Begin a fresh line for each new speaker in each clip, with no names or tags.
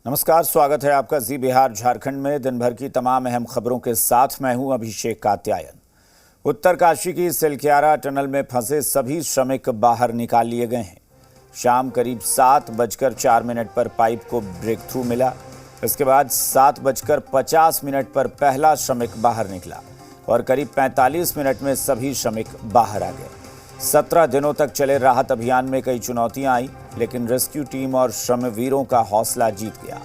नमस्कार, स्वागत है आपका जी बिहार झारखंड में। दिन भर की तमाम अहम खबरों के साथ मैं हूं अभिषेक कात्यायन। उत्तरकाशी की सिलक्यारा टनल में फंसे सभी श्रमिक बाहर निकाल लिए गए हैं। शाम करीब 7:04 पर पाइप को ब्रेक थ्रू मिला। इसके बाद 7:50 पर पहला श्रमिक बाहर निकला और करीब 45 मिनट में सभी श्रमिक बाहर आ गए। 17 दिनों तक चले राहत अभियान में कई चुनौतियां आई, लेकिन रेस्क्यू टीम और श्रमवीरों का हौसला जीत गया।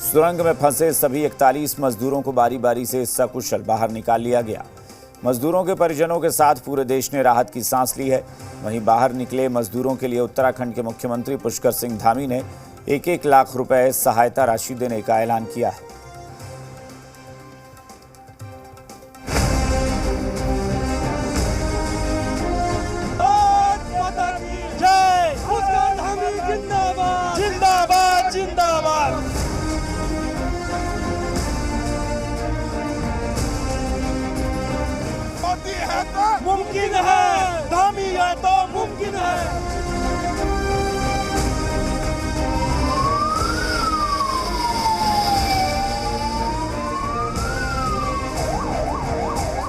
सुरंग में फंसे सभी 41 मजदूरों को बारी बारी से सकुशल बाहर निकाल लिया गया। मजदूरों के परिजनों के साथ पूरे देश ने राहत की सांस ली है। वहीं बाहर निकले मजदूरों के लिए उत्तराखंड के मुख्यमंत्री पुष्कर सिंह धामी ने 1-1 लाख रुपए सहायता राशि देने का ऐलान किया है।
मुमकिन है, धामी है तो मुमकिन है।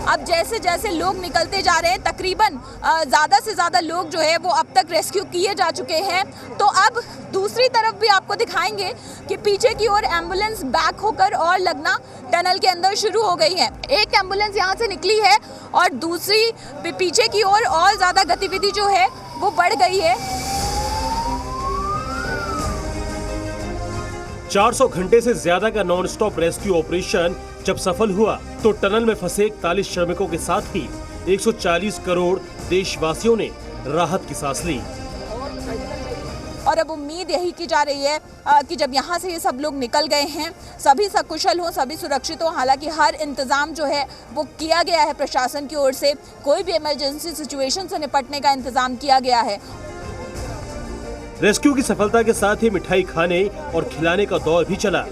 अब जैसे जैसे लोग निकलते जा रहे हैं, तकरीबन ज़्यादा से ज़्यादा लोग जो है वो अब तक रेस्क्यू किए जा चुके हैं। तो अब दूसरी तरफ भी आपको दिखाएंगे कि पीछे की ओर एम्बुलेंस बैक होकर और लगना टनल के अंदर शुरू हो गई है। एक एम्बुलेंस यहाँ से निकली है और दूसरी पीछे की ओर और ज़्यादा गतिविधि जो है वो बढ़ गई है।
400 घंटे से ज्यादा का नॉन स्टॉप रेस्क्यू ऑपरेशन जब सफल हुआ तो टनल में फंसे 41 श्रमिकों के साथ ही 140 करोड़ देशवासियों ने राहत की सांस ली।
और अब उम्मीद यही की जा रही है कि जब यहाँ से ये सब लोग निकल गए हैं, सभी सकुशल हो, सभी सुरक्षित हो। हालांकि हर इंतजाम जो है वो किया गया है प्रशासन की ओर से। कोई भी इमरजेंसी सिचुएशन से निपटने का इंतजाम किया गया है।
रेस्क्यू की सफलता के साथ ही मिठाई खाने और खिलाने का दौर भी चला।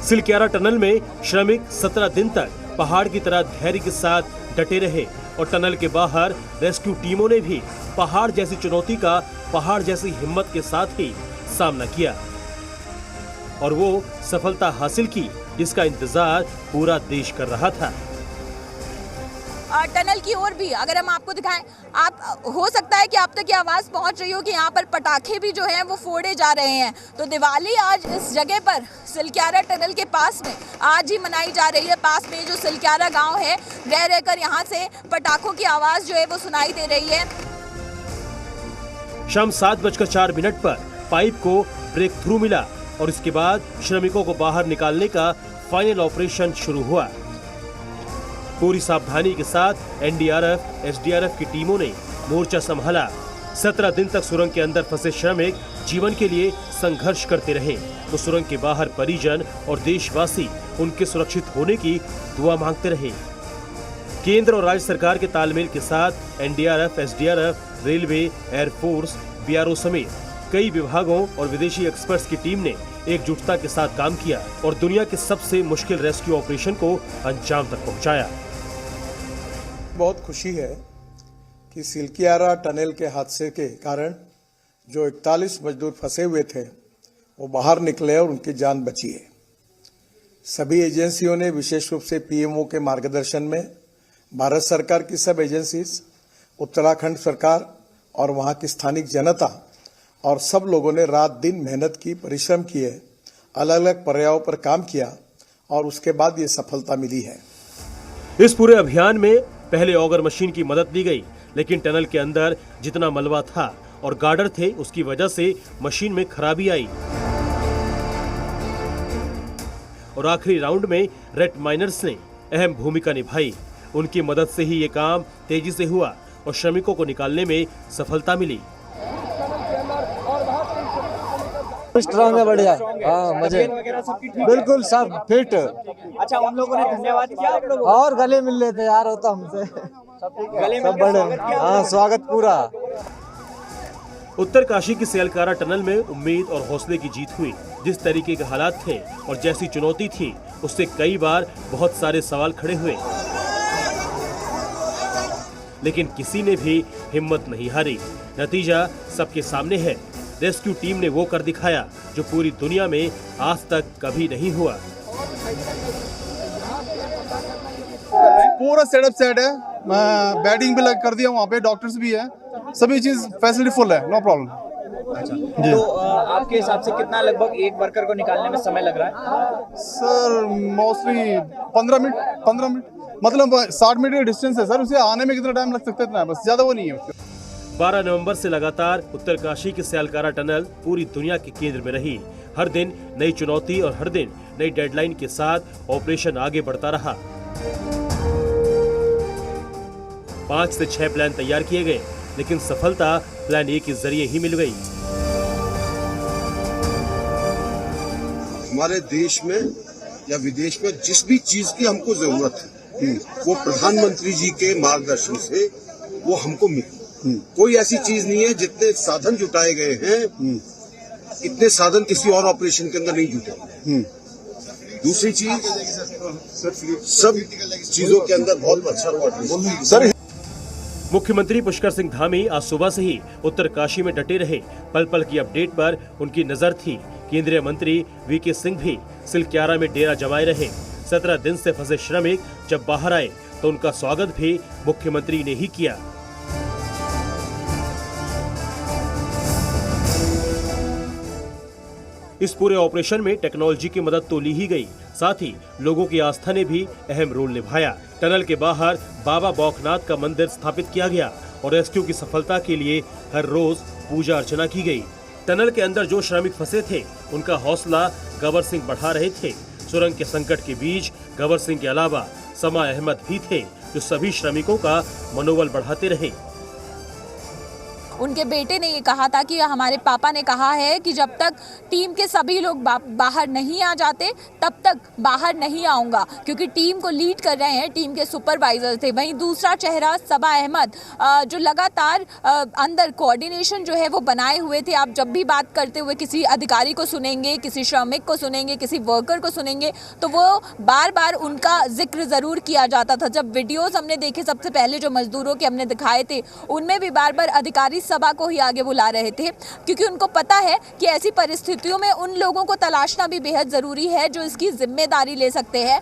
सिलक्यारा टनल में श्रमिक 17 दिन तक पहाड़ की तरह धैर्य के साथ डटे रहे और टनल के बाहर रेस्क्यू टीमों ने भी पहाड़ जैसी चुनौती का पहाड़ जैसी हिम्मत के साथ ही सामना किया और वो सफलता हासिल की जिसका इंतजार पूरा देश कर रहा था।
टनल की ओर भी अगर हम आपको दिखाएं, आप हो सकता है कि आप तक ये आवाज़ पहुंच रही हो कि यहाँ पर पटाखे भी जो हैं वो फोड़े जा रहे हैं। तो दिवाली आज इस जगह पर सिलक्यारा टनल के पास में आज ही मनाई जा रही है। पास में जो सिलक्यारा गांव है, रह रहकर यहाँ से पटाखों की आवाज़ जो है वो सुनाई दे रही है।
शाम 7:04 पर पाइप को ब्रेक थ्रू मिला और इसके बाद श्रमिकों को बाहर निकालने का फाइनल ऑपरेशन शुरू हुआ। पूरी सावधानी के साथ एनडीआरएफ, एसडीआरएफ की टीमों ने मोर्चा संभाला। 17 दिन तक सुरंग के अंदर फंसे श्रमिक जीवन के लिए संघर्ष करते रहे तो सुरंग के बाहर परिजन और देशवासी उनके सुरक्षित होने की दुआ मांगते रहे। केंद्र और राज्य सरकार के तालमेल के साथ NDRF, SDRF, railway, air force, BRO समेत कई विभागों और विदेशी एक्सपर्ट्स की टीम ने एकजुटता के साथ काम किया और दुनिया के सबसे मुश्किल रेस्क्यू ऑपरेशन को अंजाम तक पहुंचाया।
बहुत खुशी है कि सिलक्यारा टनल के हादसे के कारण जो 41 मजदूर फंसे हुए थे वो बाहर निकले और उनकी जान बची है। सभी एजेंसियों ने विशेष रूप से पीएमओ के मार्गदर्शन में भारत सरकार की सब एजेंसीज, उत्तराखंड सरकार और वहाँ की स्थानिक जनता और सब लोगों ने रात दिन मेहनत की, परिश्रम किए, अलग अलग पर्यायों पर काम किया और उसके बाद ये सफलता मिली है।
इस पूरे अभियान में पहले ऑगर मशीन की मदद ली गई, लेकिन टनल के अंदर जितना मलबा था और गार्डर थे उसकी वजह से मशीन में खराबी आई और आखिरी राउंड में रेड माइनर्स ने अहम भूमिका निभाई। उनकी मदद से ही ये काम तेजी से हुआ और श्रमिकों को निकालने में सफलता मिली।
स्ट्रांग है, बढ़िया। हाँ, मजे बिल्कुल सब फिट।
अच्छा, उन लोगों ने धन्यवाद किया आप लोगों
और गले मिल लेते यार, होता हमसे
गले
सब बड़े। हाँ, स्वागत पूरा।
उत्तरकाशी की सिलक्यारा टनल में उम्मीद और हौसले की जीत हुई। जिस तरीके के हालात थे और जैसी चुनौती थी उससे कई बार बहुत सारे सवाल खड़े हुए, लेकिन किसी ने भी हिम्मत नहीं हारी। नतीजा सबके सामने है। रेस्क्यू टीम ने वो कर दिखाया जो पूरी दुनिया में आज तक कभी नहीं हुआ।
पूरा सेटअप सेट है, मैं बेडिंग भी लग कर दिया, वहाँ पे डॉक्टर्स भी है, सभी चीज फैसिलिटी फुल है, नो प्रॉब्लम।
तो आपके हिसाब से कितना लगभग एक वर्कर को निकालने में समय लग रहा है?
सर मोस्टली 15 मिनट, मतलब 60 मीटर का डिस्टेंस है सर, उसे आने में कितना टाइम लग सकता है, इतना बस, ज्यादा वो नहीं है।
12 नवंबर से लगातार उत्तरकाशी की सैलकारा टनल पूरी दुनिया के केंद्र में रही। हर दिन नई चुनौती और हर दिन नई डेडलाइन के साथ ऑपरेशन आगे बढ़ता रहा। 5 से 6 प्लान तैयार किए गए, लेकिन सफलता प्लान ए के जरिए ही मिल गई।
हमारे देश में या विदेश में जिस भी चीज की हमको जरूरत है वो प्रधानमंत्री जी के मार्गदर्शन से वो हमको मिली। कोई ऐसी चीज नहीं है, जितने साधन जुटाए गए हैं इतने साधन किसी और ऑपरेशन के अंदर नहीं जुटे। दूसरी चीज, सब चीजों के अंदर बहुत अच्छा कोऑर्डिनेशन सर।
मुख्यमंत्री पुष्कर सिंह धामी आज सुबह से ही उत्तरकाशी में डटे रहे। पल पल की अपडेट पर उनकी नजर थी। केंद्रीय मंत्री वीके सिंह भी सिलक्यारा में डेरा जमाए रहे। 17 दिन से फंसे श्रमिक जब बाहर आए तो उनका स्वागत भी मुख्यमंत्री ने ही किया। इस पूरे ऑपरेशन में टेक्नोलॉजी की मदद तो ली ही गई, साथ ही लोगों की आस्था ने भी अहम रोल निभाया। टनल के बाहर बाबा बौखनाथ का मंदिर स्थापित किया गया और रेस्क्यू की सफलता के लिए हर रोज पूजा अर्चना की गई। टनल के अंदर जो श्रमिक फंसे थे उनका हौसला गबर सिंह बढ़ा रहे थे। सुरंग के संकट के बीच गबर सिंह के अलावा समा अहमद भी थे, जो सभी श्रमिकों का मनोबल बढ़ाते रहे।
उनके बेटे ने ये कहा था कि हमारे पापा ने कहा है कि जब तक टीम के सभी लोग बाहर नहीं आ जाते तब तक बाहर नहीं आऊँगा, क्योंकि टीम को लीड कर रहे हैं, टीम के सुपरवाइजर थे। वहीं दूसरा चेहरा सबा अहमद, जो लगातार अंदर कोऑर्डिनेशन जो है वो बनाए हुए थे। आप जब भी बात करते हुए किसी अधिकारी को सुनेंगे, किसी श्रमिक को सुनेंगे, किसी वर्कर को सुनेंगे, तो वो बार बार उनका जिक्र ज़रूर किया जाता था। जब वीडियोज़ हमने देखे सबसे पहले जो मजदूरों के हमने दिखाए थे, उनमें भी बार बार अधिकारी सभा को ही आगे बुला रहे थे, क्योंकि उनको पता है कि ऐसी परिस्थितियों में उन लोगों को तलाशना भी बेहद जरूरी है जो इसकी जिम्मेदारी ले सकते हैं।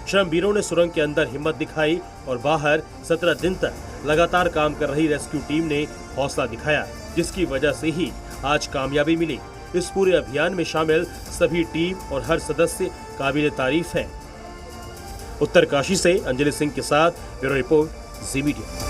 श्रमवीरों ने सुरंग के अंदर हिम्मत दिखाई और बाहर 17 दिन तक लगातार काम कर रही रेस्क्यू टीम ने हौसला दिखाया, जिसकी वजह से ही आज कामयाबी मिली। इस पूरे अभियान में शामिल सभी टीम और हर सदस्य काबिल तारीफ है। उत्तरकाशी से अंजलि सिंह के साथ ब्यूरो रिपोर्ट, जी मीडिया।